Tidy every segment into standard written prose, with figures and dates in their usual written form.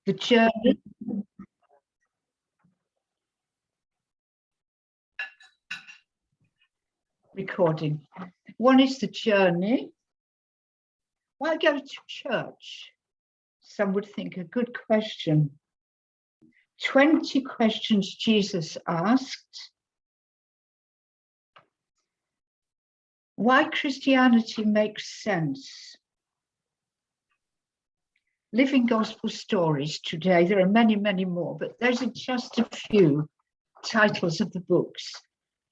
The journey. Recording. One is the journey. Why go to church? Some would think a good question. 20 questions Jesus asked. Why Christianity makes sense. Living gospel stories today. There are many, many more, but those are just a few titles of the books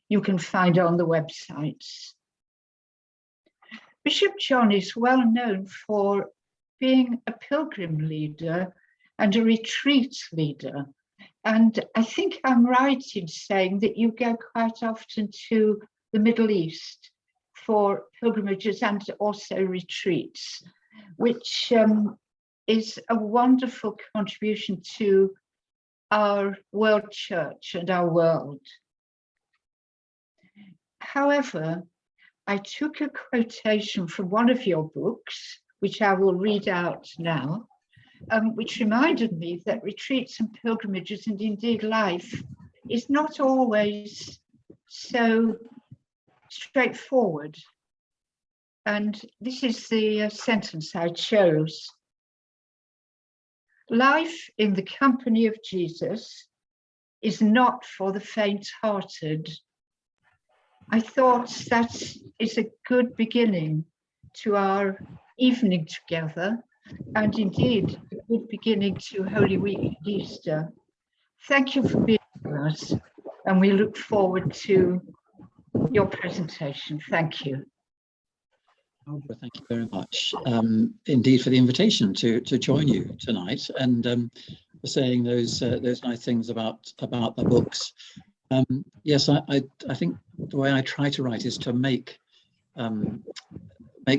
you can find on the websites. Bishop John is well known for being a pilgrim leader and a retreat leader. And I think I'm right in saying that you go quite often to the Middle East for pilgrimages and also retreats, which is a wonderful contribution to our world church and our world. However, I took a quotation from one of your books, which I will read out now, which reminded me that retreats and pilgrimages, and indeed life, is not always so straightforward. And this is the sentence I chose. Life in the company of Jesus is not for the faint-hearted. I thought that is a good beginning to our evening together, and indeed a good beginning to Holy Week and Easter. Thank you for being with us, and we look forward to your presentation. Thank you. Thank you very much indeed for the invitation to join you tonight, and for saying those nice things about the books. Yes, I think the way I try to write is to make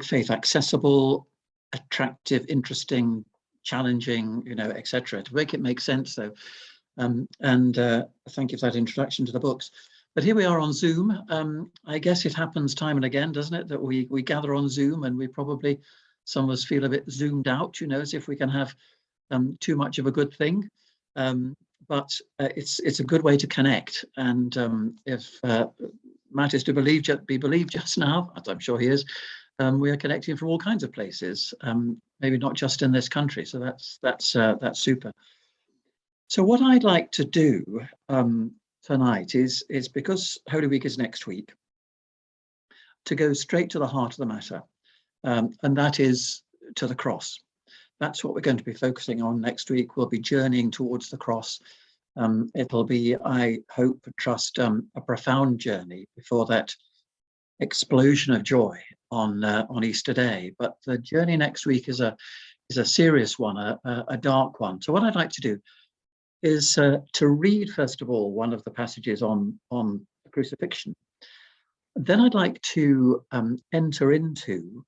faith accessible, attractive, interesting, challenging, etc. To make it make sense, though. Thank you for that introduction to the books. But here we are on Zoom. I guess it happens time and again, doesn't it, that we gather on Zoom, and we probably, some of us feel a bit zoomed out, as if we can have too much of a good thing. But it's a good way to connect. And if Matt is to be believed just now, as I'm sure he is, we are connecting from all kinds of places, maybe not just in this country. So that's super. So what I'd like to do tonight is because Holy Week is next week, to go straight to the heart of the matter, and that is to the cross. That's what we're going to be focusing on next week. We'll be journeying towards the cross. It'll be, I hope and trust, a profound journey before that explosion of joy on Easter Day. But the journey next week is a serious one, a dark one. So what I'd like to do is to read, first of all, one of the passages on the crucifixion. Then I'd like to enter into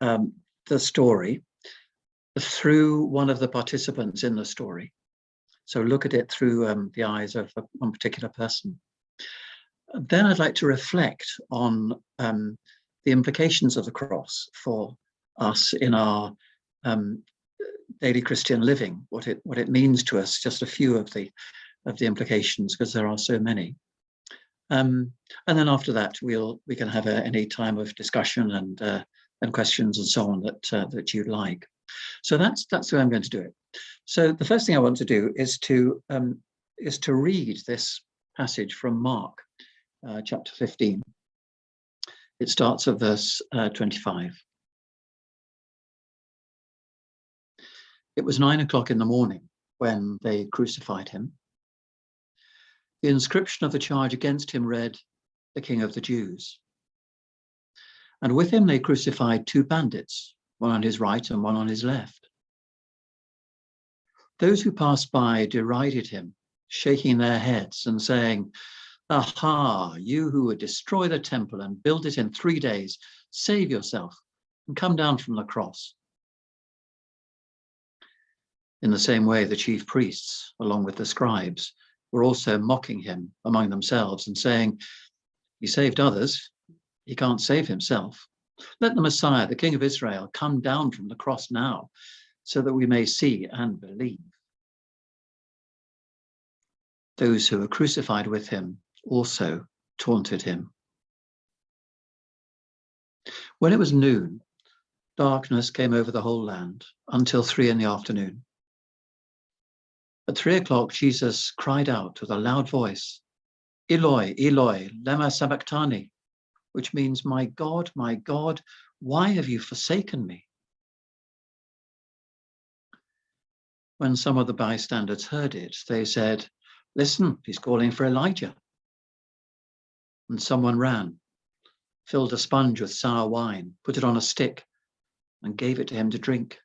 the story through one of the participants in the story. So look at it through the eyes of one particular person. Then I'd like to reflect on the implications of the cross for us in our daily Christian living, what it means to us, just a few of the implications, because there are so many. And then after that, we can have any time of discussion and questions and so on that you'd like. So that's the way I'm going to do it. So the first thing I want to do is to read this passage from Mark, chapter 15. It starts at verse 25. It was 9 o'clock in the morning when they crucified him. The inscription of the charge against him read, "The King of the Jews." And with him they crucified 2 bandits, one on his right and one on his left. Those who passed by derided him, shaking their heads and saying, "Aha, you who would destroy the temple and build it in 3 days, save yourself and come down from the cross." In the same way, the chief priests, along with the scribes, were also mocking him among themselves and saying, "He saved others, he can't save himself. Let the Messiah, the King of Israel, come down from the cross now, so that we may see and believe." Those who were crucified with him also taunted him. When it was noon, darkness came over the whole land until 3 p.m. At 3 o'clock, Jesus cried out with a loud voice, "Eloi, Eloi, lema sabachthani," which means, my God, why have you forsaken me?" When some of the bystanders heard it, they said, "Listen, he's calling for Elijah." And someone ran, filled a sponge with sour wine, put it on a stick, and gave it to him to drink,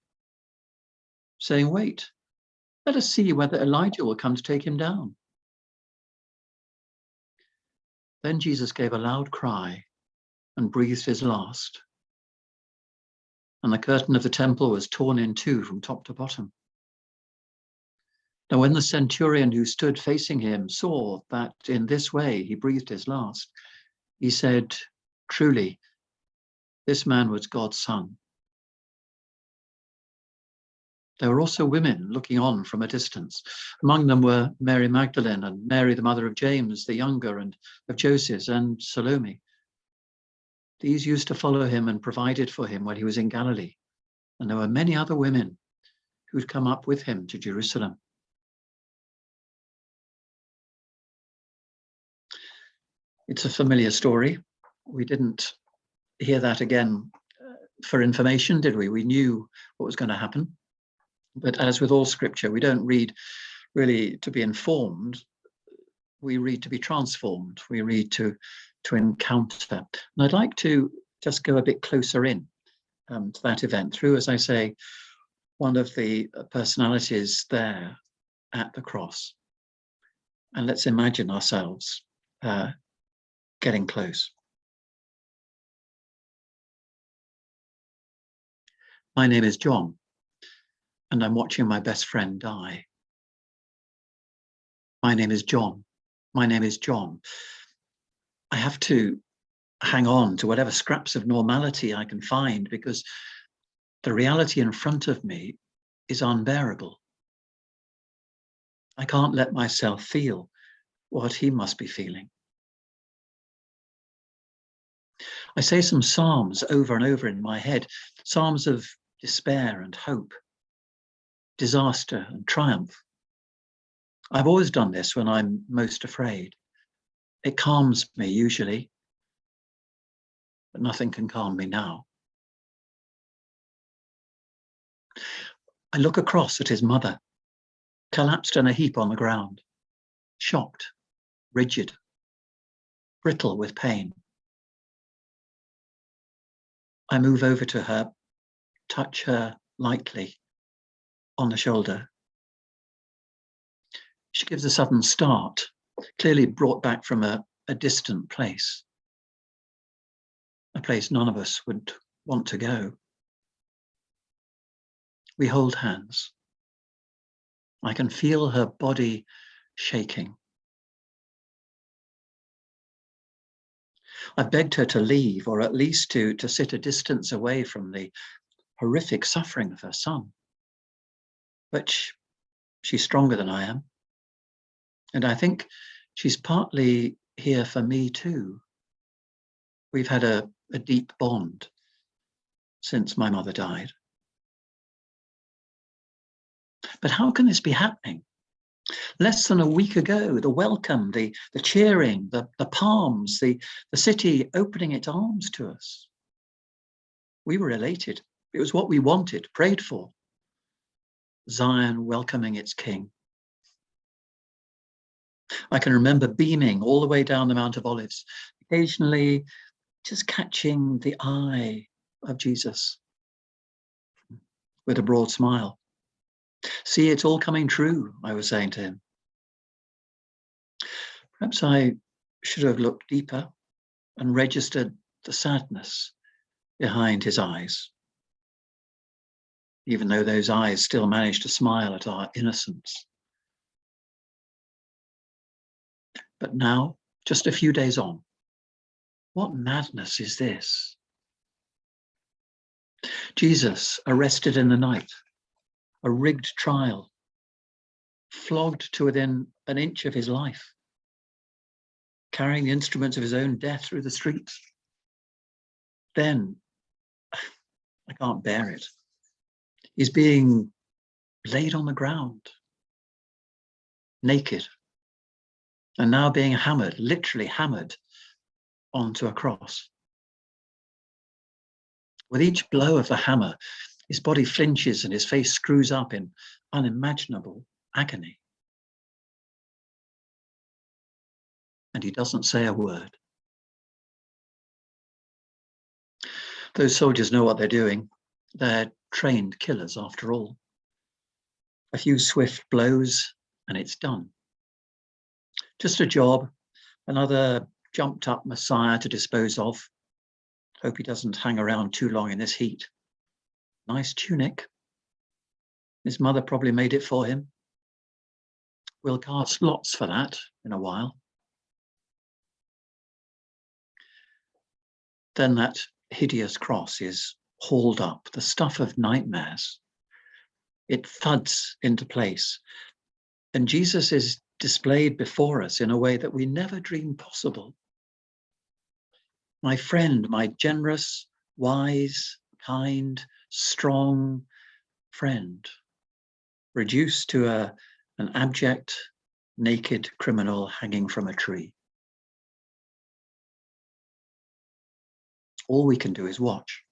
saying, "Wait, let us see whether Elijah will come to take him down." Then Jesus gave a loud cry and breathed his last. And the curtain of the temple was torn in two from top to bottom. Now, when the centurion who stood facing him saw that in this way he breathed his last, he said, "Truly, this man was God's son." There were also women looking on from a distance. Among them were Mary Magdalene and Mary, the mother of James the younger, and of Joseph, and Salome. These used to follow him and provided for him when he was in Galilee. And there were many other women who'd come up with him to Jerusalem. It's a familiar story. We didn't hear that again for information, did we? We knew what was going to happen. But as with all scripture, we don't read really to be informed. We read to be transformed. We read to encounter. And I'd like to just go a bit closer in to that event through, as I say, one of the personalities there at the cross. And let's imagine ourselves getting close. My name is John, and I'm watching my best friend die. My name is John. My name is John. I have to hang on to whatever scraps of normality I can find, because the reality in front of me is unbearable. I can't let myself feel what he must be feeling. I say some psalms over and over in my head, psalms of despair and hope, disaster and triumph. I've always done this when I'm most afraid. It calms me usually, but nothing can calm me now. I look across at his mother, collapsed in a heap on the ground, shocked, rigid, brittle with pain. I move over to her, touch her lightly on the shoulder. She gives a sudden start, clearly brought back from a distant place, a place none of us would want to go. We hold hands. I can feel her body shaking. I begged her to leave, or at least to sit a distance away from the horrific suffering of her son. But she's stronger than I am. And I think she's partly here for me too. We've had a deep bond since my mother died. But how can this be happening? Less than a week ago, the welcome, the cheering, the palms, the city opening its arms to us. We were elated. It was what we wanted, prayed for. Zion welcoming its king. I can remember beaming all the way down the Mount of Olives, occasionally just catching the eye of Jesus with a broad smile. "See, it's all coming true," I was saying to him. Perhaps I should have looked deeper and registered the sadness behind his eyes, even though those eyes still managed to smile at our innocence. But now, just a few days on, what madness is this? Jesus arrested in the night, a rigged trial, flogged to within an inch of his life, carrying the instruments of his own death through the streets. Then, I can't bear it. He's being laid on the ground, naked, and now being hammered, literally hammered, onto a cross. With each blow of the hammer, his body flinches and his face screws up in unimaginable agony. And he doesn't say a word. Those soldiers know what they're doing. They're trained killers, after all. A few swift blows and it's done. Just a job, another jumped up Messiah to dispose of. Hope he doesn't hang around too long in this heat. Nice tunic. His mother probably made it for him. We'll cast lots for that in a while. Then that hideous cross is hauled up, the stuff of nightmares. It thuds into place. And Jesus is displayed before us in a way that we never dreamed possible. My friend, my generous, wise, kind, strong friend, reduced to an abject, naked criminal hanging from a tree. All we can do is watch.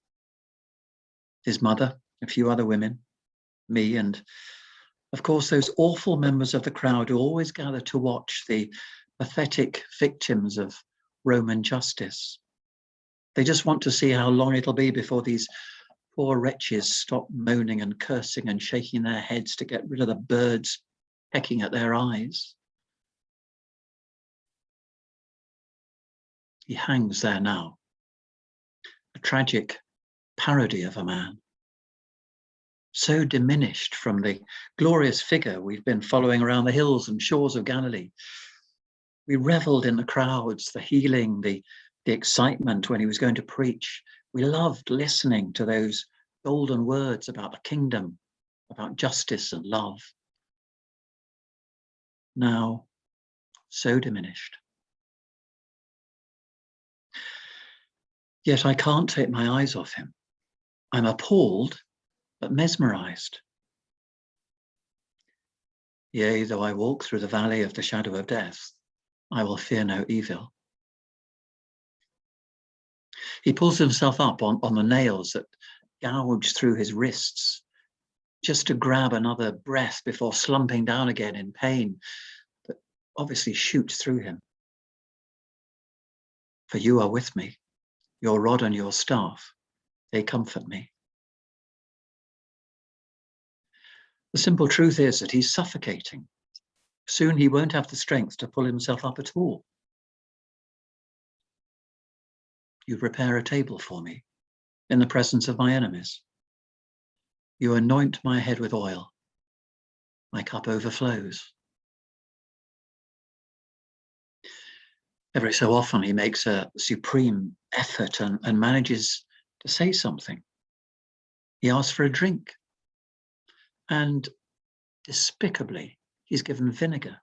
His mother, a few other women, me, and of course those awful members of the crowd who always gather to watch the pathetic victims of Roman justice. They just want to see how long it'll be before these poor wretches stop moaning and cursing and shaking their heads to get rid of the birds pecking at their eyes. He hangs there now, a tragic parody of a man, so diminished from the glorious figure we've been following around the hills and shores of Galilee. We reveled in the crowds, the healing, the excitement when he was going to preach. We loved listening to those golden words about the kingdom, about justice and love. Now, so diminished. Yet I can't take my eyes off him. I'm appalled, but mesmerized. Yea, though I walk through the valley of the shadow of death, I will fear no evil. He pulls himself up on the nails that gouge through his wrists, just to grab another breath before slumping down again in pain that obviously shoots through him. For you are with me, your rod and your staff, they comfort me. The simple truth is that he's suffocating. Soon he won't have the strength to pull himself up at all. You prepare a table for me in the presence of my enemies. You anoint my head with oil. My cup overflows. Every so often he makes a supreme effort and manages to say something. He asks for a drink. And despicably, he's given vinegar.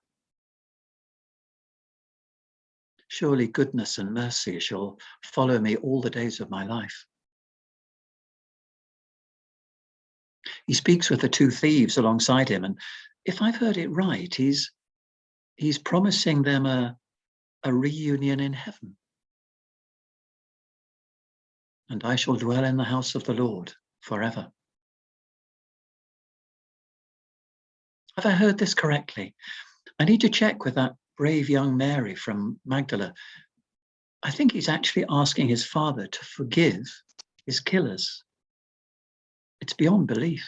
Surely goodness and mercy shall follow me all the days of my life. He speaks with the two thieves alongside him, and if I've heard it right, he's promising them a reunion in heaven. And I shall dwell in the house of the Lord forever. Have I heard this correctly? I need to check with that brave young Mary from Magdala. I think he's actually asking his father to forgive his killers. It's beyond belief.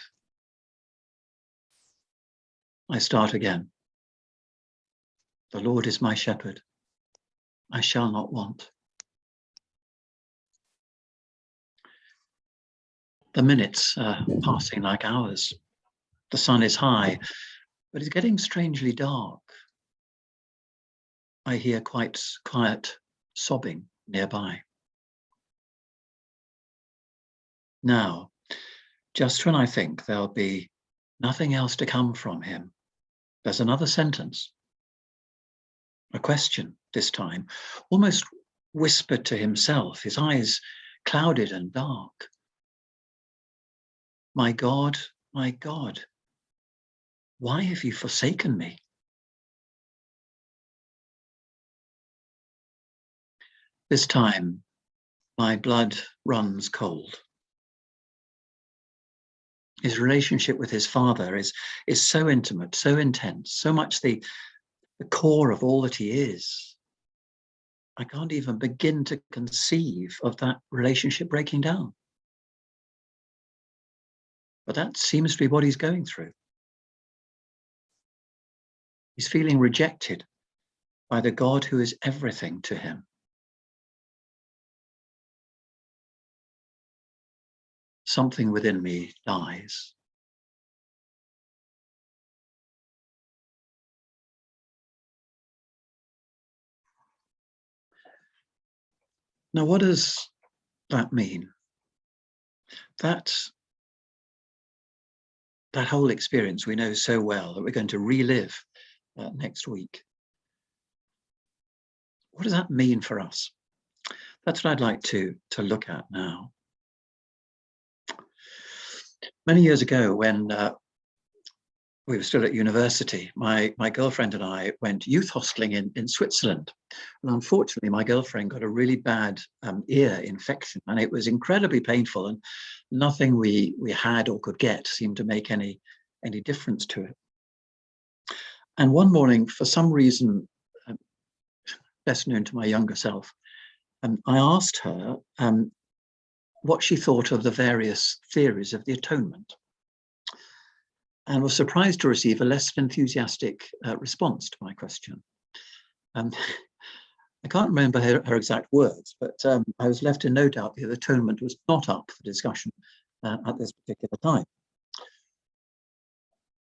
I start again. The Lord is my shepherd. I shall not want. The minutes are passing like hours. The sun is high, but it's getting strangely dark. I hear quite quiet sobbing nearby. Now, just when I think there'll be nothing else to come from him, there's another sentence, a question this time, almost whispered to himself, his eyes clouded and dark. My God, why have you forsaken me? This time, my blood runs cold. His relationship with his father is so intimate, so intense, so much the core of all that he is. I can't even begin to conceive of that relationship breaking down. But that seems to be what he's going through. He's feeling rejected by the God who is everything to him. Something within me dies. Now, what does that mean? That whole experience we know so well that we're going to relive next week. What does that mean for us? That's what I'd like to look at now. Many years ago, when we were still at university, my girlfriend and I went youth hosteling in Switzerland. And unfortunately, my girlfriend got a really bad ear infection, and it was incredibly painful, and nothing we had or could get seemed to make any difference to it. And one morning, for some reason, best known to my younger self, I asked her what she thought of the various theories of the atonement, and was surprised to receive a less enthusiastic response to my question. I can't remember her exact words, but I was left in no doubt that atonement was not up for discussion at this particular time.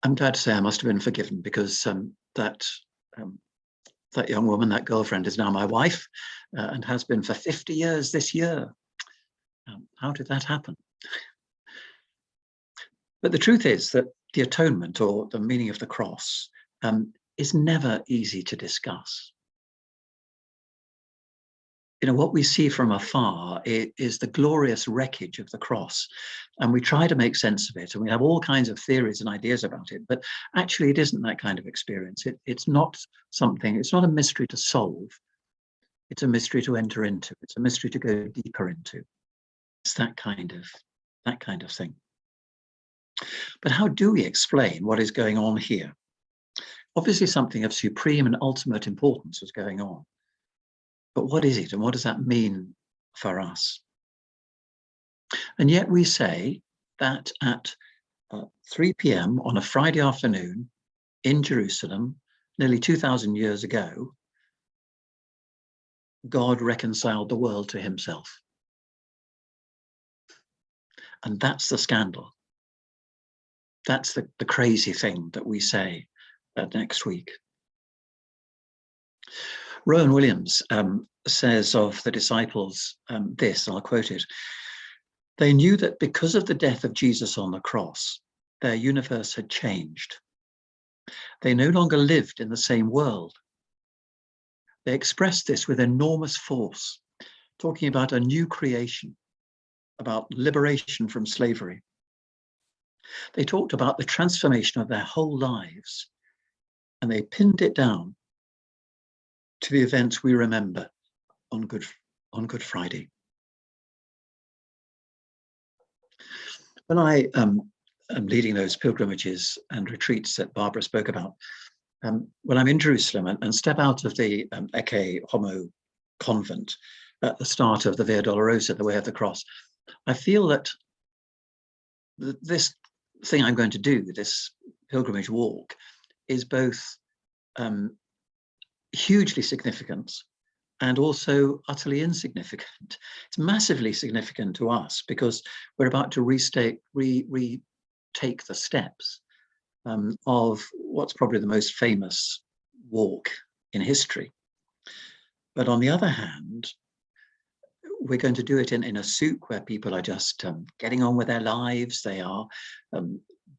I'm glad to say I must have been forgiven, because that young woman, that girlfriend, is now my wife and has been for 50 years this year. How did that happen? But the truth is that the atonement, or the meaning of the cross, is never easy to discuss. You know, what we see from afar is the glorious wreckage of the cross, and we try to make sense of it, and we have all kinds of theories and ideas about it, but actually it isn't that kind of experience. It's not a mystery to solve. It's a mystery to enter into. It's a mystery to go deeper into. It's that kind of thing. But how do we explain what is going on here? Obviously, something of supreme and ultimate importance is going on. But what is it, and what does that mean for us? And yet we say that at 3 p.m. on a Friday afternoon in Jerusalem, nearly 2,000 years ago, God reconciled the world to himself. And that's the scandal. That's the crazy thing that we say next week. Rowan Williams says of the disciples this, I'll quote it: "They knew that because of the death of Jesus on the cross, their universe had changed. They no longer lived in the same world. They expressed this with enormous force, talking about a new creation, about liberation from slavery. They talked about the transformation of their whole lives, and they pinned it down to the events we remember on Good Friday." When I am leading those pilgrimages and retreats that Barbara spoke about, when I'm in Jerusalem and step out of the Ecce Homo convent at the start of the Via Dolorosa, the Way of the Cross, I feel that this thing I'm going to do, this pilgrimage walk, is both hugely significant and also utterly insignificant. It's massively significant to us because we're about to retake the steps of what's probably the most famous walk in history. But on the other hand, we're going to do it in a souk where people are just getting on with their lives. They are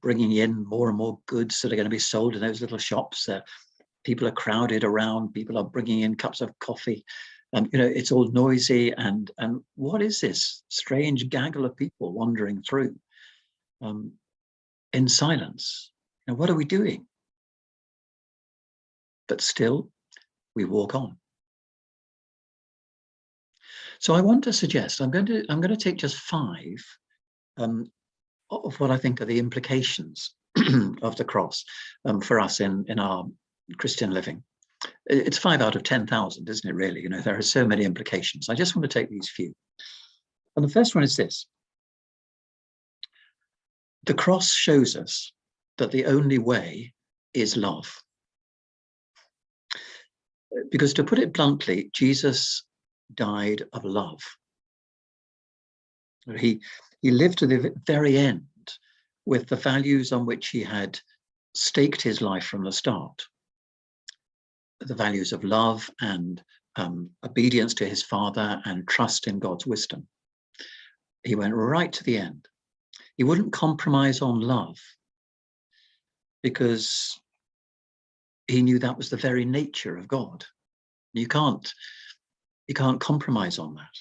bringing in more and more goods that are going to be sold in those little shops. People are crowded around, people are bringing in cups of coffee. It's all noisy, and what is this strange gaggle of people wandering through in silence? What are we doing? But still, we walk on. So I want to suggest, I'm going to take just 5 of what I think are the implications of the cross for us in our Christian living. It's 5 out of 10,000, isn't it, really? There are so many implications. I just want to take these few. And the first one is this. The cross shows us that the only way is love. Because to put it bluntly, Jesus died of love. He lived to the very end with the values on which he had staked his life from the start. The values of love and obedience to his Father and trust in God's wisdom. He went right to the end. He wouldn't compromise on love because he knew that was the very nature of God. You can't compromise on that.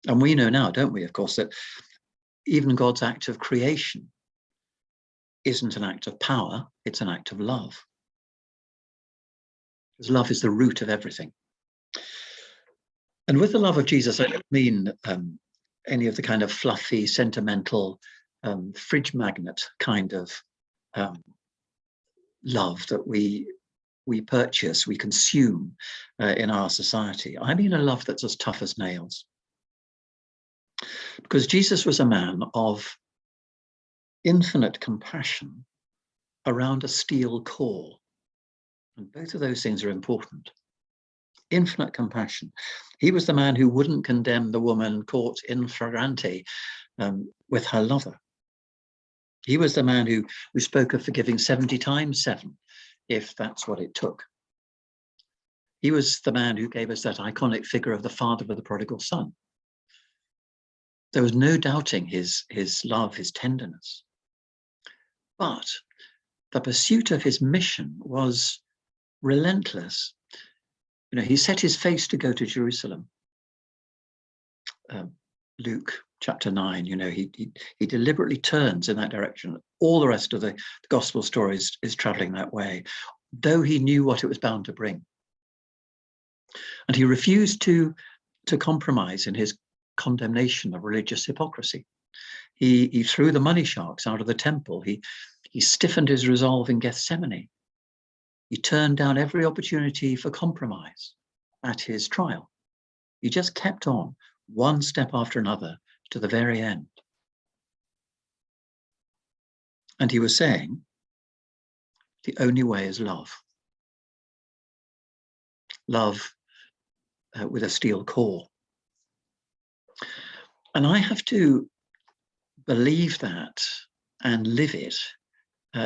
And we know now, don't we, of course, that even God's act of creation isn't an act of power, it's an act of love. Because love is the root of everything. And with the love of Jesus, I don't mean any of the kind of fluffy, sentimental, fridge magnet kind of love that we purchase, we consume in our society. I mean a love that's as tough as nails. Because Jesus was a man of infinite compassion around a steel core. And both of those things are important. Infinite compassion. He was the man who wouldn't condemn the woman caught in flagrante with her lover. He was the man who spoke of forgiving 70 times 7, if that's what it took. He was the man who gave us that iconic figure of the father of the prodigal son. There was no doubting his love, his tenderness. But the pursuit of his mission was relentless. He set his face to go to Jerusalem. Luke chapter 9, he deliberately turns in that direction. All the rest of the gospel story is traveling that way, though he knew what it was bound to bring. And he refused to compromise in his condemnation of religious hypocrisy. He threw the money sharks out of the temple. He stiffened his resolve in Gethsemane. He turned down every opportunity for compromise at his trial. He just kept on, one step after another, to the very end. And he was saying, the only way is love. Love with a steel core. And I have to believe that and live it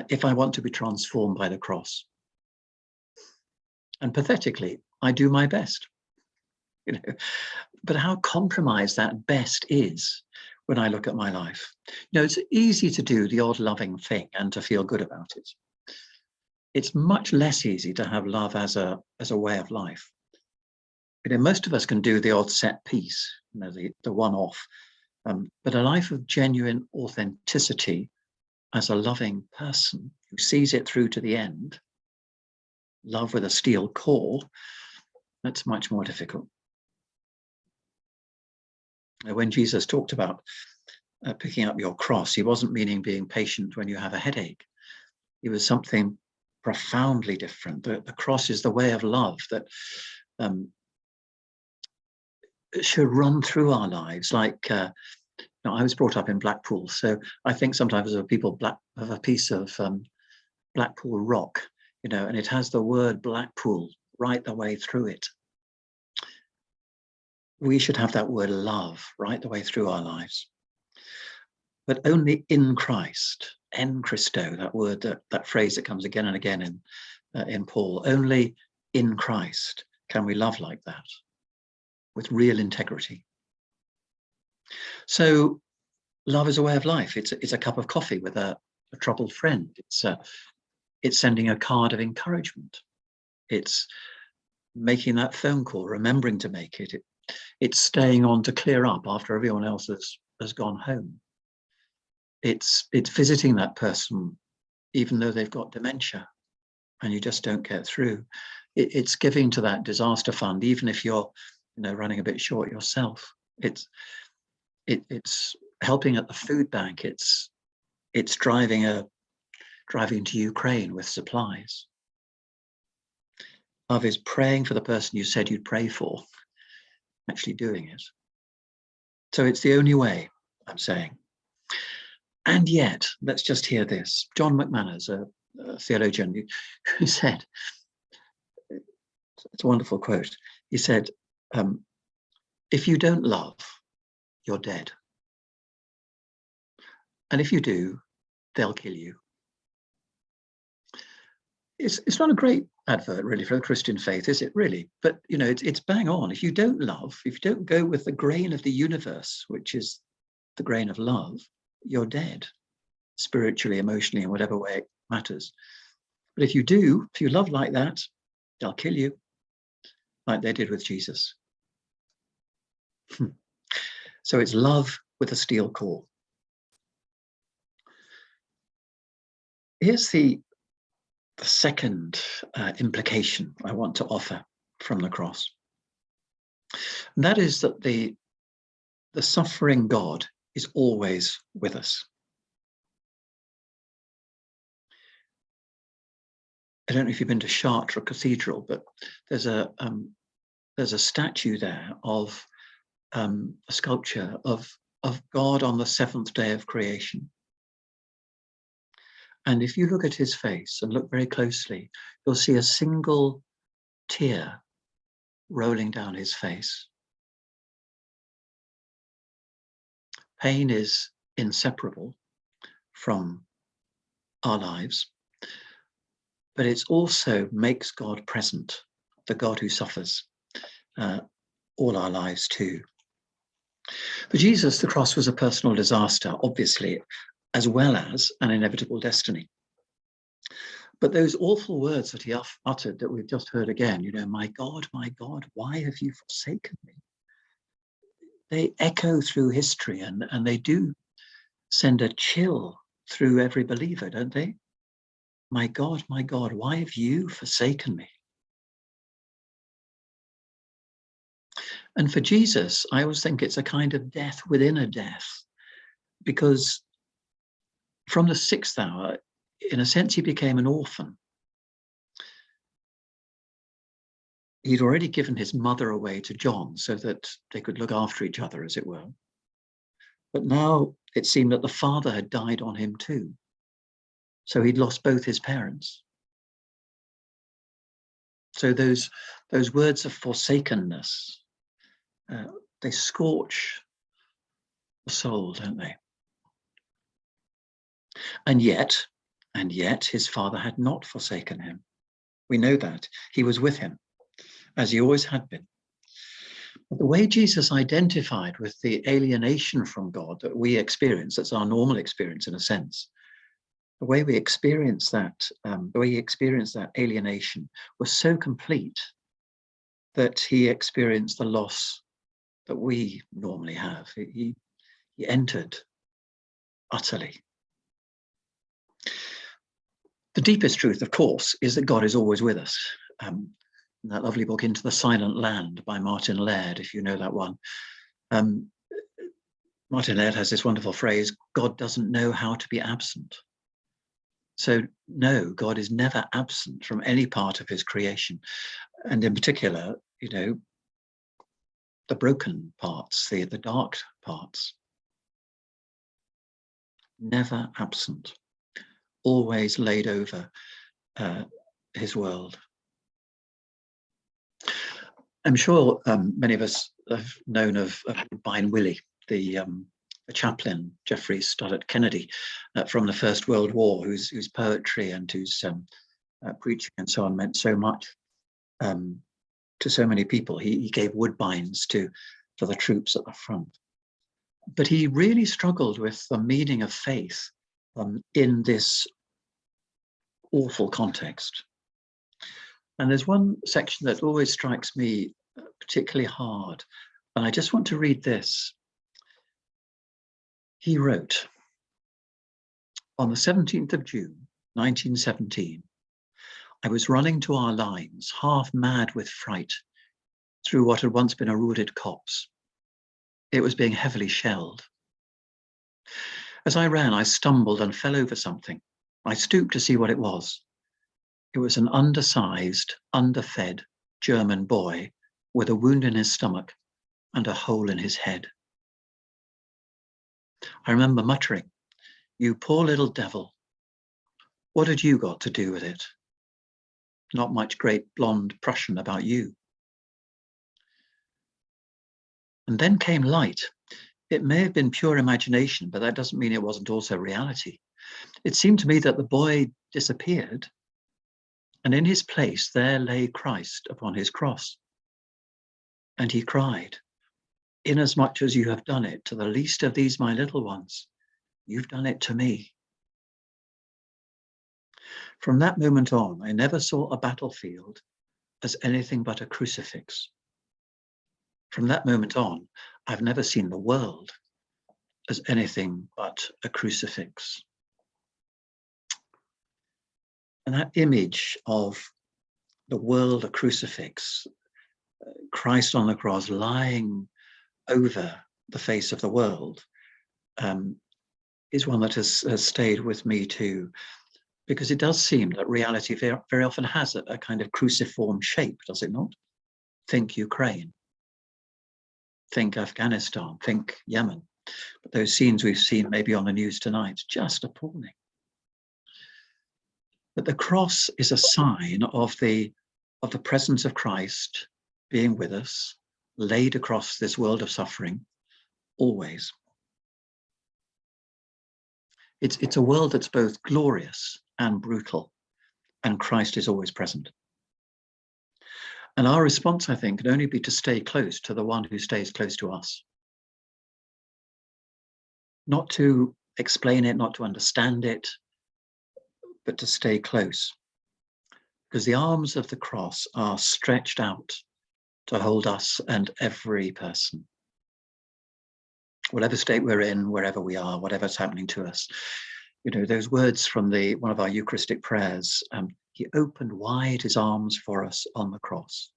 if I want to be transformed by the cross. And pathetically, I do my best. But how compromised that best is when I look at my life. It's easy to do the odd loving thing and to feel good about it. It's much less easy to have love as a way of life. Most of us can do the odd set piece, the one-off, but a life of genuine authenticity as a loving person who sees it through to the end, love with a steel core, that's much more difficult. When Jesus talked about picking up your cross, he wasn't meaning being patient when you have a headache. It was something profoundly different. The cross is the way of love that should run through our lives. Like, I was brought up in Blackpool, so I think sometimes of people of a piece of Blackpool rock, and it has the word Blackpool right the way through it. We should have that word love right the way through our lives. But only in Christ, en Christo, that word, that phrase that comes again and again in Paul, only in Christ can we love like that, with real integrity. So love is a way of life. It's a cup of coffee with a troubled friend. It's sending a card of encouragement. It's making that phone call, remembering to make it. It's staying on to clear up after everyone else has gone home. It's visiting that person even though they've got dementia and you just don't get through. It's giving to that disaster fund, even if you're running a bit short yourself. It's helping at the food bank. It's driving to Ukraine with supplies. Love is praying for the person you said you'd pray for, actually doing it. So it's the only way, I'm saying. And yet, let's just hear this. John McManus, a theologian, who said, it's a wonderful quote. He said, if you don't love, you're dead. And if you do, they'll kill you. It's not a great advert really for the Christian faith, is it really? But it's bang on. If you don't love, if you don't go with the grain of the universe, which is the grain of love, you're dead, spiritually, emotionally, in whatever way it matters. But if you do, if you love like that, they'll kill you, like they did with Jesus. So it's love with a steel core. Here's the second implication I want to offer from the cross. And that is that the suffering God is always with us. I don't know if you've been to Chartres Cathedral, but there's a statue there of a sculpture of God on the seventh day of creation. And if you look at his face and look very closely, you'll see a single tear rolling down his face. Pain is inseparable from our lives, but it also makes God present, the God who suffers all our lives too. For Jesus, the cross was a personal disaster, obviously, as well as an inevitable destiny. But those awful words that he uttered that we've just heard again, my God, why have you forsaken me? They echo through history and they do send a chill through every believer, don't they? My God, why have you forsaken me? And for Jesus, I always think it's a kind of death within a death, because from the 6th hour, in a sense, he became an orphan. He'd already given his mother away to John so that they could look after each other, as it were. But now it seemed that the father had died on him too. So he'd lost both his parents. So those words of forsakenness, they scorch the soul, don't they? And yet his father had not forsaken him. We know that. He was with him, as he always had been. But the way Jesus identified with the alienation from God that we experience, that's our normal experience in a sense, the way we experience that, the way he experienced that alienation was so complete that he experienced the loss that we normally have. He entered utterly. The deepest truth, of course, is that God is always with us. In that lovely book, Into the Silent Land by Martin Laird, if you know that one. Martin Laird has this wonderful phrase, God doesn't know how to be absent. So no, God is never absent from any part of his creation. And in particular, the broken parts, the dark parts. Never absent. Always laid over his world. I'm sure many of us have known of Woodbine Willie, the chaplain, Geoffrey Stoddart Kennedy, from the First World War, whose poetry and whose preaching and so on meant so much to so many people. He gave woodbines to the troops at the front. But he really struggled with the meaning of faith in this awful context. And there's one section that always strikes me particularly hard, and I just want to read this. He wrote, on the 17th of June, 1917, I was running to our lines, half mad with fright, through what had once been a wooded copse. It was being heavily shelled. As I ran, I stumbled and fell over something. I stooped to see what it was. It was an undersized, underfed German boy with a wound in his stomach and a hole in his head. I remember muttering, "You poor little devil. What had you got to do with it? Not much great blonde Prussian about you." And then came light. It may have been pure imagination, but that doesn't mean it wasn't also reality. It seemed to me that the boy disappeared, and in his place there lay Christ upon his cross. And he cried, "Inasmuch as you have done it to the least of these my little ones, you've done it to me." From that moment on, I never saw a battlefield as anything but a crucifix. From that moment on, I've never seen the world as anything but a crucifix. And that image of the world, a crucifix, Christ on the cross lying over the face of the world, is one that has stayed with me too, because it does seem that reality very often has a kind of cruciform shape, does it not? Think Ukraine, think Afghanistan, think Yemen. But those scenes we've seen maybe on the news tonight, just appalling. But the cross is a sign of the presence of Christ being with us, laid across this world of suffering, always. It's a world that's both glorious and brutal, and Christ is always present. And our response, I think, can only be to stay close to the one who stays close to us. Not to explain it, not to understand it, but to stay close. Because the arms of the cross are stretched out to hold us and every person. Whatever state we're in, wherever we are, whatever's happening to us. You know, those words from one of our Eucharistic prayers, he opened wide his arms for us on the cross.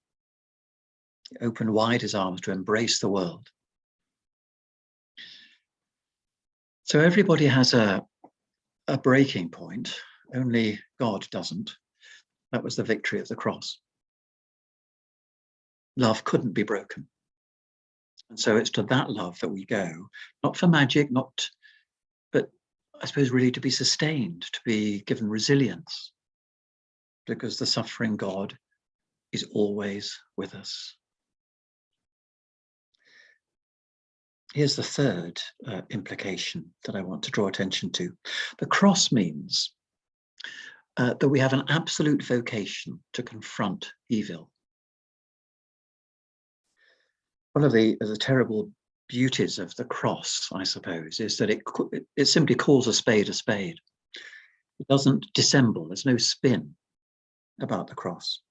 He opened wide his arms to embrace the world. So everybody has a breaking point, only God doesn't. That was the victory of the cross. Love couldn't be broken. And so it's to that love that we go, not for magic, but I suppose really to be sustained, to be given resilience, because the suffering God is always with us. Here's the third implication that I want to draw attention to. The cross means that we have an absolute vocation to confront evil. One of the terrible beauties of the cross, I suppose, is that it simply calls a spade a spade. It doesn't dissemble. There's no spin about the cross.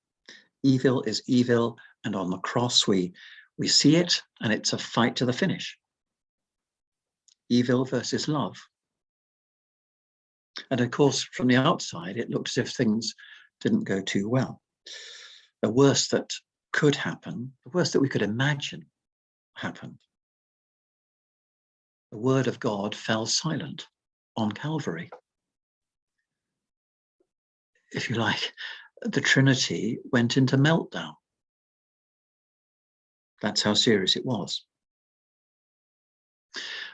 Evil is evil, and on the cross we see it, and it's a fight to the finish. Evil versus love. And of course, from the outside, it looked as if things didn't go too well. The worst that could happen, the worst that we could imagine happened. The word of God fell silent on Calvary. If you like, the Trinity went into meltdown. That's how serious it was.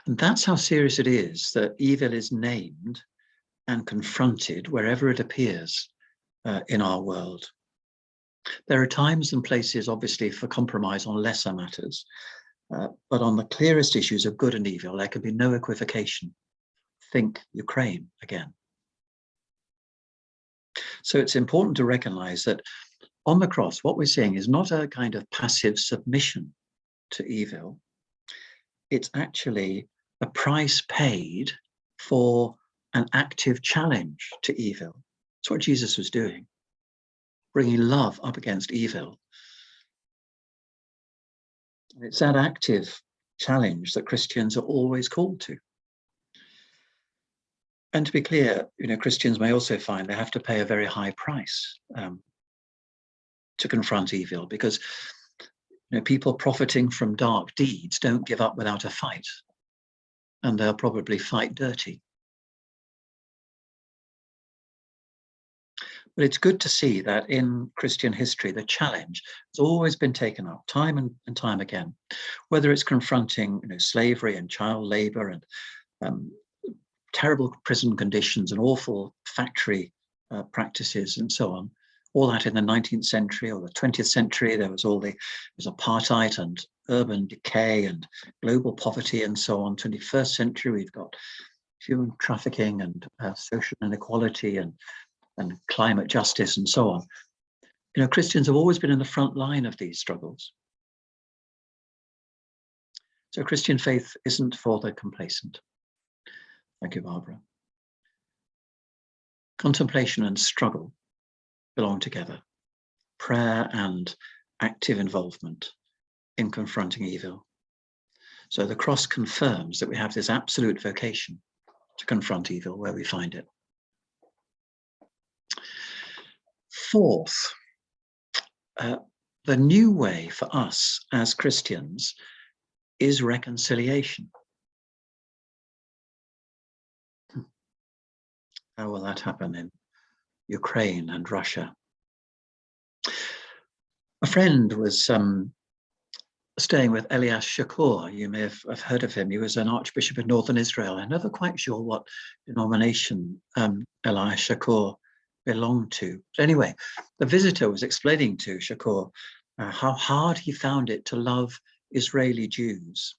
And that's how serious it is that evil is named and confronted wherever it appears in our world. There are times and places, obviously, for compromise on lesser matters, but on the clearest issues of good and evil, there can be no equivocation. Think Ukraine again. So it's important to recognize that on the cross, what we're seeing is not a kind of passive submission to evil. It's actually the price paid for an active challenge to evil. That's what Jesus was doing, bringing love up against evil. And it's that active challenge that Christians are always called to. And to be clear, Christians may also find they have to pay a very high price to confront evil, because people profiting from dark deeds don't give up without a fight, and they'll probably fight dirty. But it's good to see that in Christian history, the challenge has always been taken up time and time again, whether it's confronting slavery and child labor and terrible prison conditions and awful factory practices and so on. All that in the 19th century or the 20th century, there was apartheid and urban decay and global poverty and so on. 21st century, we've got human trafficking and social inequality and climate justice and so on. Christians have always been in the front line of these struggles. So Christian faith isn't for the complacent. Thank you, Barbara. Contemplation and struggle belong together. Prayer and active involvement in confronting evil. So the cross confirms that we have this absolute vocation to confront evil where we find it. Fourth, the new way for us as Christians is reconciliation. How will that happen in Ukraine and Russia? A friend was staying with Elias Shakur. You may have heard of him. He was an archbishop in northern Israel. I'm never quite sure what denomination Elias Shakur belonged to. But anyway, the visitor was explaining to Shakur how hard he found it to love Israeli Jews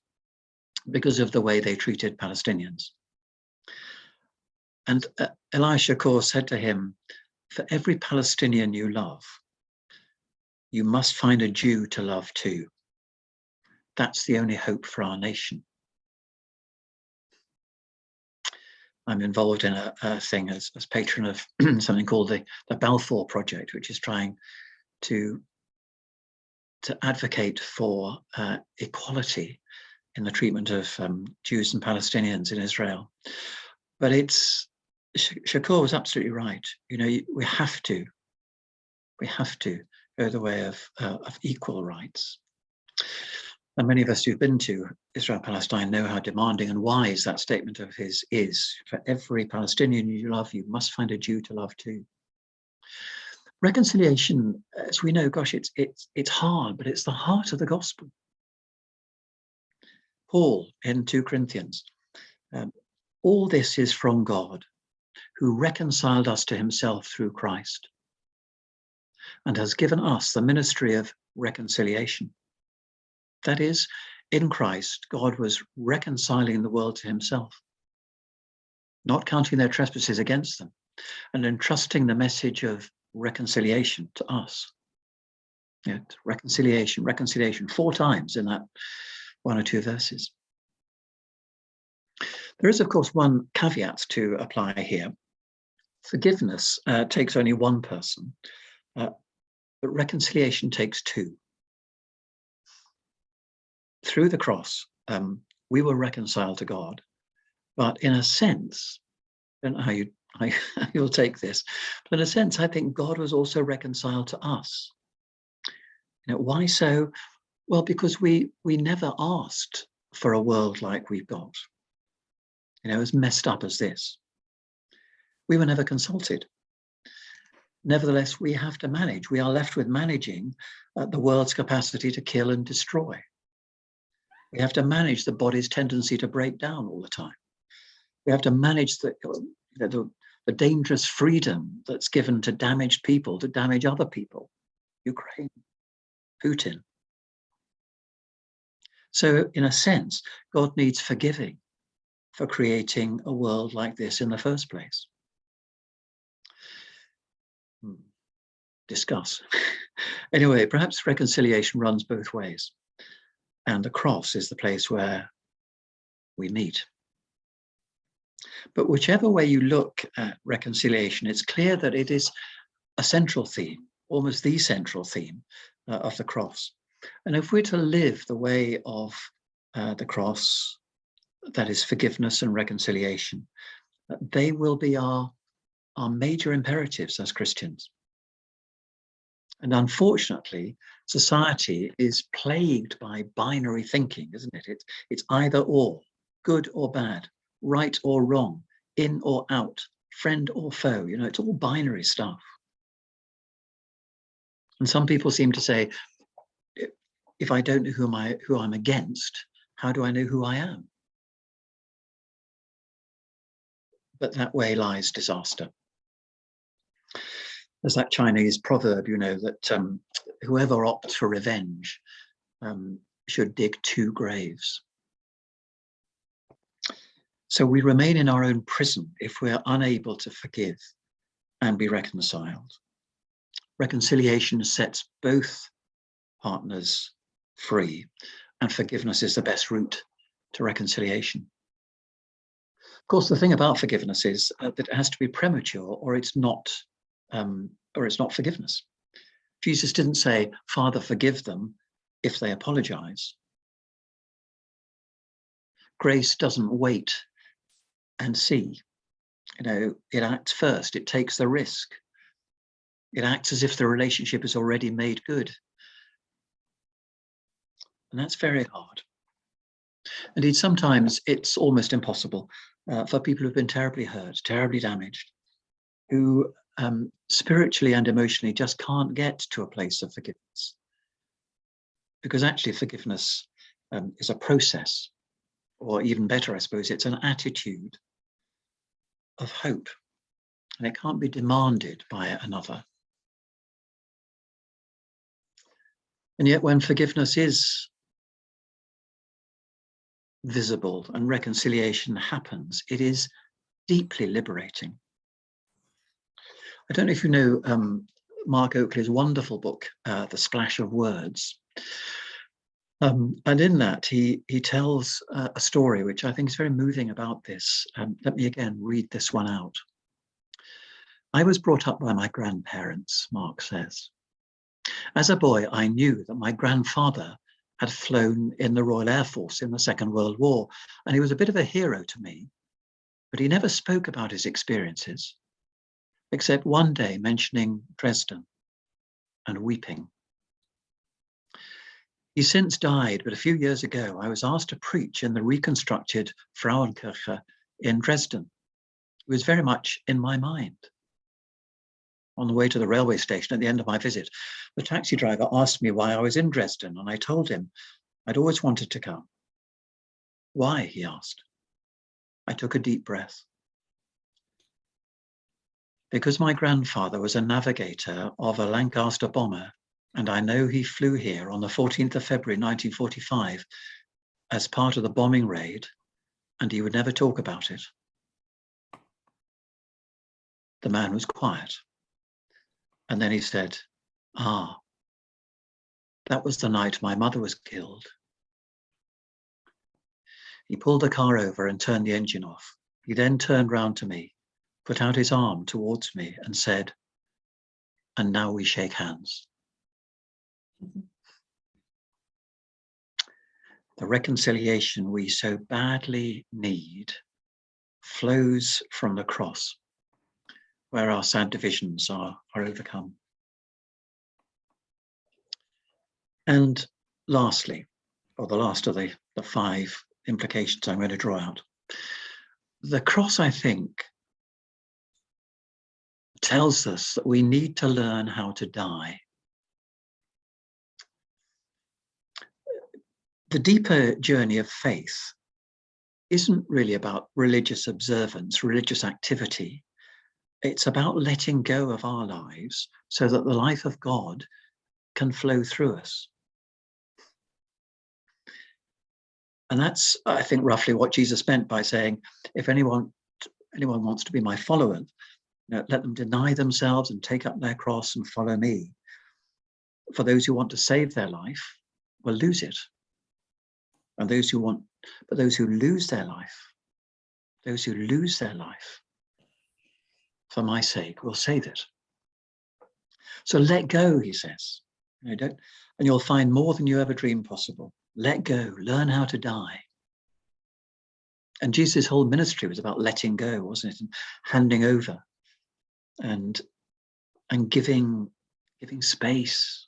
because of the way they treated Palestinians. And Elias Shakur said to him, for every Palestinian you love, you must find a Jew to love too. That's the only hope for our nation. I'm involved in a thing as patron of something called the Balfour Project, which is trying to advocate for equality in the treatment of Jews and Palestinians in Israel. But Shakur was absolutely right. We have to go the way of equal rights. And many of us who've been to Israel-Palestine know how demanding and wise that statement of his is. For every Palestinian you love, you must find a Jew to love too. Reconciliation, as we know, gosh, it's hard, but it's the heart of the gospel. Paul in 2 Corinthians, all this is from God, who reconciled us to himself through Christ and has given us the ministry of reconciliation. That is, in Christ, God was reconciling the world to himself, not counting their trespasses against them, and entrusting the message of reconciliation to us. Reconciliation, 4 times in that 1 or 2 verses. There is, of course, one caveat to apply here. Forgiveness takes only one person, but reconciliation takes 2. Through the cross, we were reconciled to God, but in a sense, I don't know how you'll take this, but in a sense, I think God was also reconciled to us. Why so? Well, because we never asked for a world like we've got, as messed up as this. We were never consulted. Nevertheless, we have to manage. We are left with managing the world's capacity to kill and destroy. We have to manage the body's tendency to break down all the time. We have to manage the dangerous freedom that's given to damaged people, to damage other people. Ukraine, Putin. So in a sense, God needs forgiving for creating a world like this in the first place. Discuss. Anyway, perhaps reconciliation runs both ways. And the cross is the place where we meet. But whichever way you look at reconciliation, it's clear that it is a central theme, almost the central theme of the cross. And if we're to live the way of the cross, that is forgiveness and reconciliation, they will be our major imperatives as Christians. And unfortunately, society is plagued by binary thinking, isn't it? It's either or, good or bad, right or wrong, in or out, friend or foe. You know, it's all binary stuff. And some people seem to say, if I don't know who I'm against, how do I know who I am? But that way lies disaster. There's that Chinese proverb, you know, that whoever opts for revenge should dig 2 graves. So we remain in our own prison if we're unable to forgive and be reconciled. Reconciliation sets both partners free, and forgiveness is the best route to reconciliation. Of course, the thing about forgiveness is that it has to be premature, or it's not forgiveness. Jesus didn't say, Father, forgive them if they apologize. Grace doesn't wait and see. You know, it acts first. It takes the risk. It acts as if the relationship is already made good. And that's very hard. Indeed, sometimes it's almost impossible for people who've been terribly hurt, terribly damaged, who spiritually and emotionally just can't get to a place of forgiveness. Because actually forgiveness is a process, or even better, I suppose, it's an attitude of hope, and it can't be demanded by another. And yet when forgiveness is visible and reconciliation happens, it is deeply liberating. I don't know if you know Mark Oakley's wonderful book, The Splash of Words. And in that, he tells a story which I think is very moving about this. Let me again read this one out. I was brought up by my grandparents, Mark says. As a boy, I knew that my grandfather had flown in the Royal Air Force in the Second World War, and he was a bit of a hero to me, but he never spoke about his experiences, except one day mentioning Dresden and weeping. He's since died, but a few years ago, I was asked to preach in the reconstructed Frauenkirche in Dresden. It was very much in my mind. On the way to the railway station at the end of my visit, the taxi driver asked me why I was in Dresden, and I told him I'd always wanted to come. Why? He asked. I took a deep breath. Because my grandfather was a navigator of a Lancaster bomber, and I know he flew here on the 14th of February 1945 as part of the bombing raid, and he would never talk about it. The man was quiet. And then he said, that was the night my mother was killed. He pulled the car over and turned the engine off. He then turned round to me, put out his arm towards me and said, and now we shake hands. The reconciliation we so badly need flows from the cross, where our sad divisions are overcome. And lastly, or the last of the 5 implications I'm going to draw out, the cross, I think, tells us that we need to learn how to die. The deeper journey of faith isn't really about religious observance, religious activity. It's about letting go of our lives so that the life of God can flow through us. And that's, I think, roughly what Jesus meant by saying, if anyone wants to be my follower, let them deny themselves and take up their cross and follow me. For those who want to save their life will lose it. And those who want But those who lose their life for my sake will save it. So let go, he says. And you'll find more than you ever dreamed possible. Let go, learn how to die. And Jesus' whole ministry was about letting go, wasn't it? And handing over and giving space.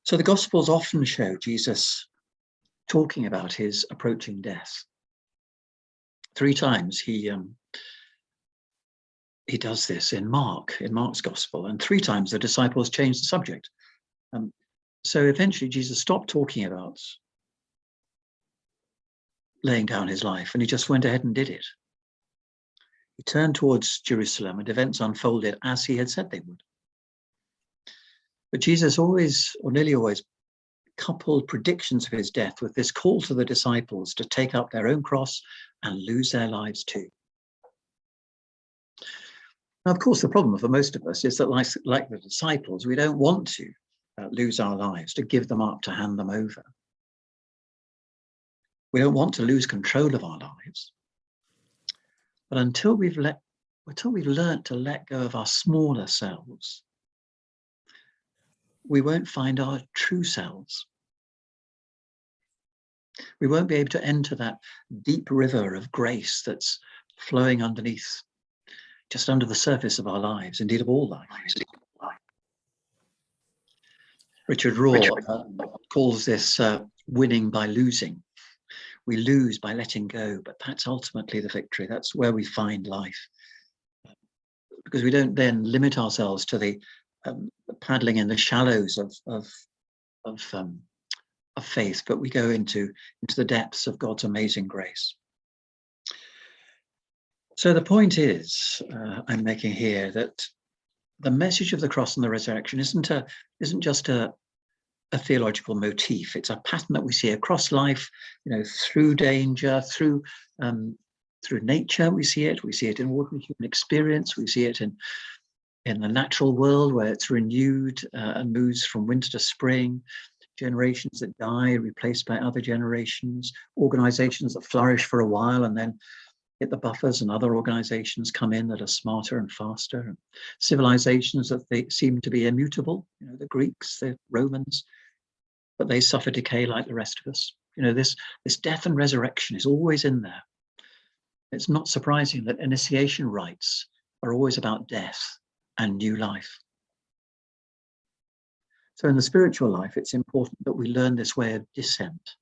So the Gospels often show Jesus talking about his approaching death. 3 times he does this in Mark's Gospel, and 3 times the disciples change the subject. So eventually Jesus stopped talking about laying down his life, and he just went ahead and did it. He turned towards Jerusalem, and events unfolded as he had said they would. But Jesus always, or nearly always, coupled predictions of his death with this call to the disciples to take up their own cross and lose their lives too. Now, of course, the problem for most of us is that, like the disciples, we don't want to lose our lives, to give them up, to hand them over. We don't want to lose control of our lives. But until we've learnt to let go of our smaller selves, we won't find our true selves. We won't be able to enter that deep river of grace that's flowing underneath, just under the surface of our lives, indeed of all lives. Pritchard calls this winning by losing. We lose by letting go, but that's ultimately the victory. That's where we find life. Because we don't then limit ourselves to the paddling in the shallows of faith, but we go into the depths of God's amazing grace. So the point is, I'm making here, that the message of the cross and the resurrection isn't just a theological motif. It's a pattern that we see across life, through danger, through nature. We see it in ordinary human experience. We see it in the natural world, where it's renewed and moves from winter to spring. Generations that die, replaced by other generations. Organizations that flourish for a while and then hit the buffers, and other organizations come in that are smarter and faster. And civilizations that they seem to be immutable, the Greeks, the Romans, but they suffer decay like the rest of us. This death and resurrection is always in there. It's not surprising that initiation rites are always about death and new life. So in the spiritual life, it's important that we learn this way of dissent,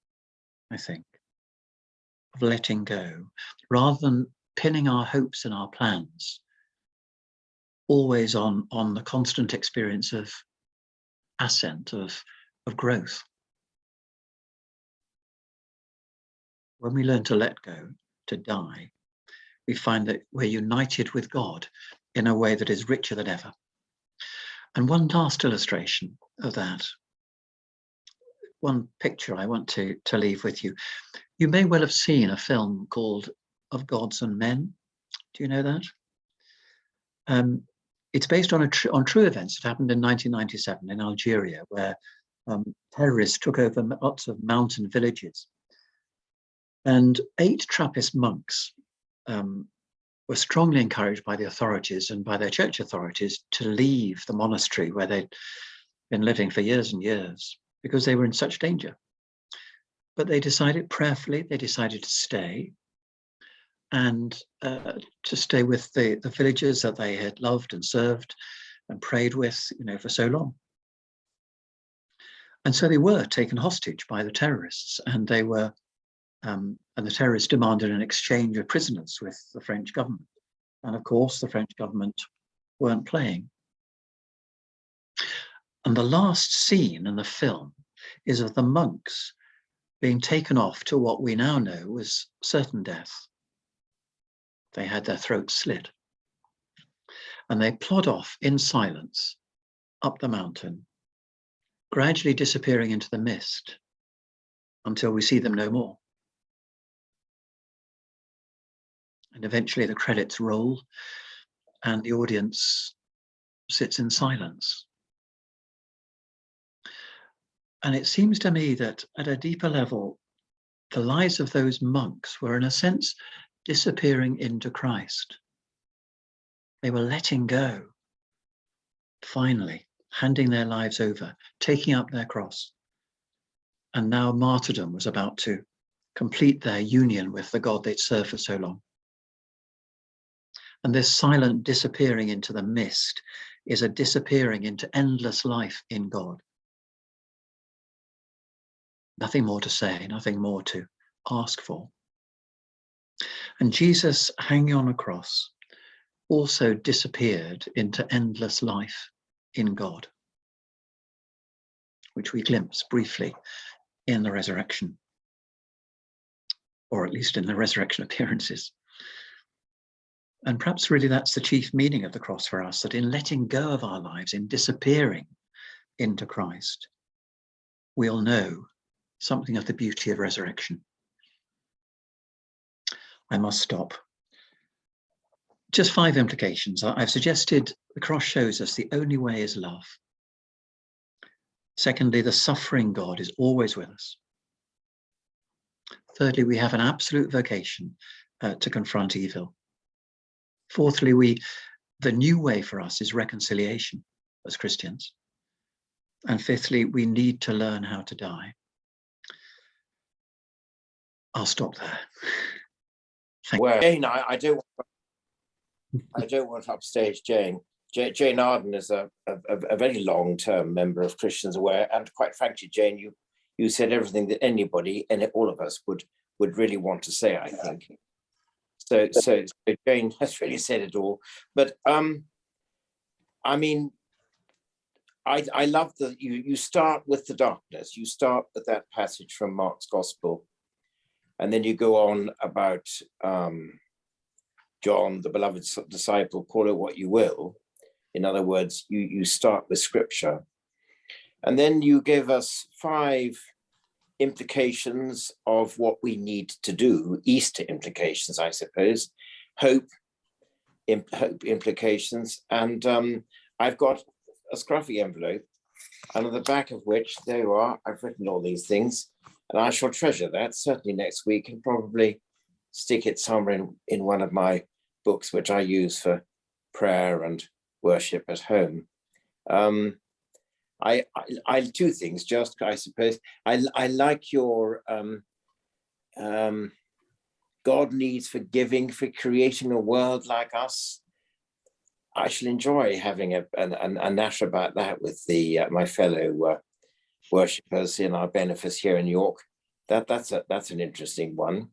I think, of letting go, rather than pinning our hopes and our plans always on the constant experience of ascent, of growth. When we learn to let go, to die, we find that we're united with God in a way that is richer than ever. And one last illustration of that, one picture I want to leave with you. You may well have seen a film called Of Gods and Men. Do you know that? It's based on true events that happened in 1997 in Algeria, where terrorists took over lots of mountain villages. And 8 Trappist monks were strongly encouraged by the authorities and by their church authorities to leave the monastery where they'd been living for years and years, because they were in such danger. But they decided prayerfully, they decided to stay, and to stay with the villagers that they had loved and served and prayed with, for so long. And so they were taken hostage by the terrorists, and they were, and the terrorists demanded an exchange of prisoners with the French government. And of course, the French government weren't playing. And the last scene in the film is of the monks being taken off to what we now know was certain death. They had their throats slit. And they plod off in silence up the mountain, gradually disappearing into the mist until we see them no more. And eventually the credits roll and the audience sits in silence. And it seems to me that at a deeper level, the lives of those monks were in a sense disappearing into Christ. They were letting go, finally, handing their lives over, taking up their cross. And now martyrdom was about to complete their union with the God they'd served for so long. And this silent disappearing into the mist is a disappearing into endless life in God. Nothing more to say, nothing more to ask for. And Jesus, hanging on a cross, also disappeared into endless life in God, which we glimpse briefly in the resurrection, or at least in the resurrection appearances. And perhaps really that's the chief meaning of the cross for us, that in letting go of our lives, in disappearing into Christ, we'll know something of the beauty of resurrection. I must stop. Just 5 implications. I've suggested the cross shows us the only way is love. Secondly, the suffering God is always with us. Thirdly, we have an absolute vocation to confront evil. Fourthly, the new way for us is reconciliation as Christians. And fifthly, we need to learn how to die. I'll stop there. Thank you. Jane, I don't want to upstage Jane. Jane Arden is a very long-term member of Christians Aware, and quite frankly, Jane, you said everything that anybody and all of us would really want to say, I think. So Jane has really said it all. But I mean, I love that you start with the darkness. You start with that passage from Mark's Gospel, and then you go on about John, the beloved disciple, call it what you will. In other words, you start with scripture. And then you give us 5 implications of what we need to do, Easter implications, I suppose, hope implications. And I've got a scruffy envelope, and on the back of which, there you are, I've written all these things, and I shall treasure that certainly next week, and probably stick it somewhere in one of my books, which I use for prayer and worship at home. I 2 things, just I suppose. I like your God needs forgiving for creating a world like us. I shall enjoy having a nash about that with my fellow worshippers in our benefice here in York. That's an interesting one.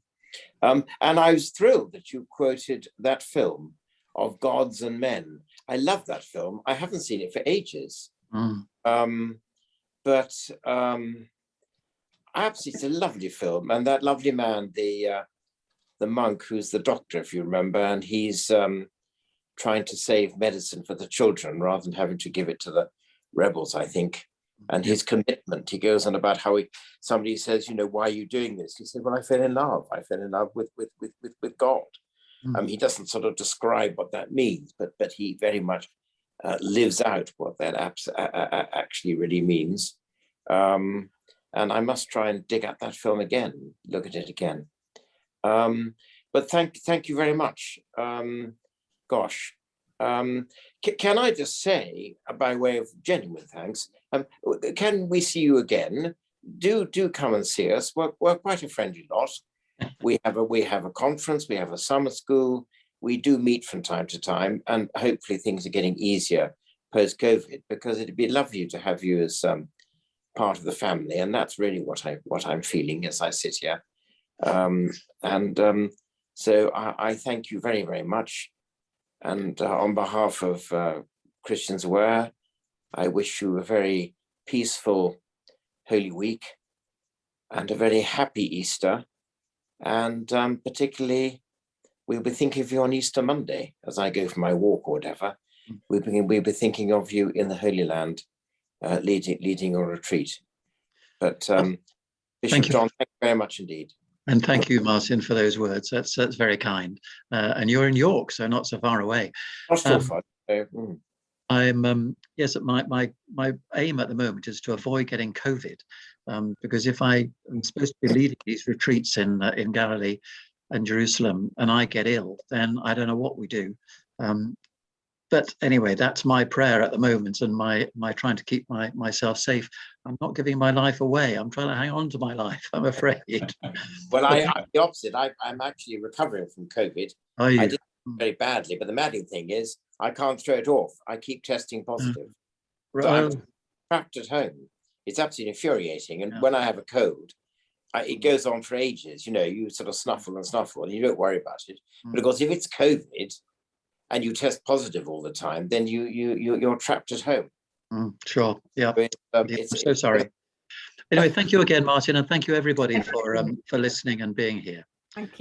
And I was thrilled that you quoted that film of Gods and Men. I love that film. I haven't seen it for ages. But absolutely, it's a lovely film. And that lovely man, the monk who's the doctor, if you remember, and he's trying to save medicine for the children rather than having to give it to the rebels, I think. And his commitment, he goes on about how somebody says, why are you doing this? He said, well, I fell in love. I fell in love with God. He doesn't sort of describe what that means, but he very much lives out what that actually really means. And I must try and dig out that film again, look at it again. But thank you very much. Gosh. Can I just say, by way of genuine thanks, can we see you again? Do come and see us. We're quite a friendly lot. We have a conference, we have a summer school, we do meet from time to time, and hopefully things are getting easier post-COVID, because it'd be lovely to have you as part of the family, and that's really what I'm feeling as I sit here. So I thank you very, very much. And on behalf of Christians Aware, I wish you a very peaceful Holy Week and a very happy Easter. And particularly, we'll be thinking of you on Easter Monday as I go for my walk or whatever. We'll be thinking of you in the Holy Land, leading a retreat. But Bishop John, thank you very much indeed. And thank you, Martin, for those words. That's very kind. And you're in York, so not so far away. Not so far. I'm yes, my aim at the moment is to avoid getting COVID, because if I am supposed to be leading these retreats in Galilee and Jerusalem, and I get ill, then I don't know what we do. But anyway, that's my prayer at the moment, and my trying to keep myself safe. I'm not giving my life away. I'm trying to hang on to my life, I'm afraid. Well, I'm the opposite. I'm actually recovering from COVID. Are you? I did very badly, but the madding thing is I can't throw it off. I keep testing positive. So I'm trapped at home. It's absolutely infuriating. And when I have a cold, it goes on for ages. You know, you sort of snuffle and you don't worry about it. But of course, if it's COVID and you test positive all the time, then you're trapped at home. Sure. Yeah. I'm so sorry. Anyway, thank you again, Martin, and thank you everybody for listening and being here. Thank you.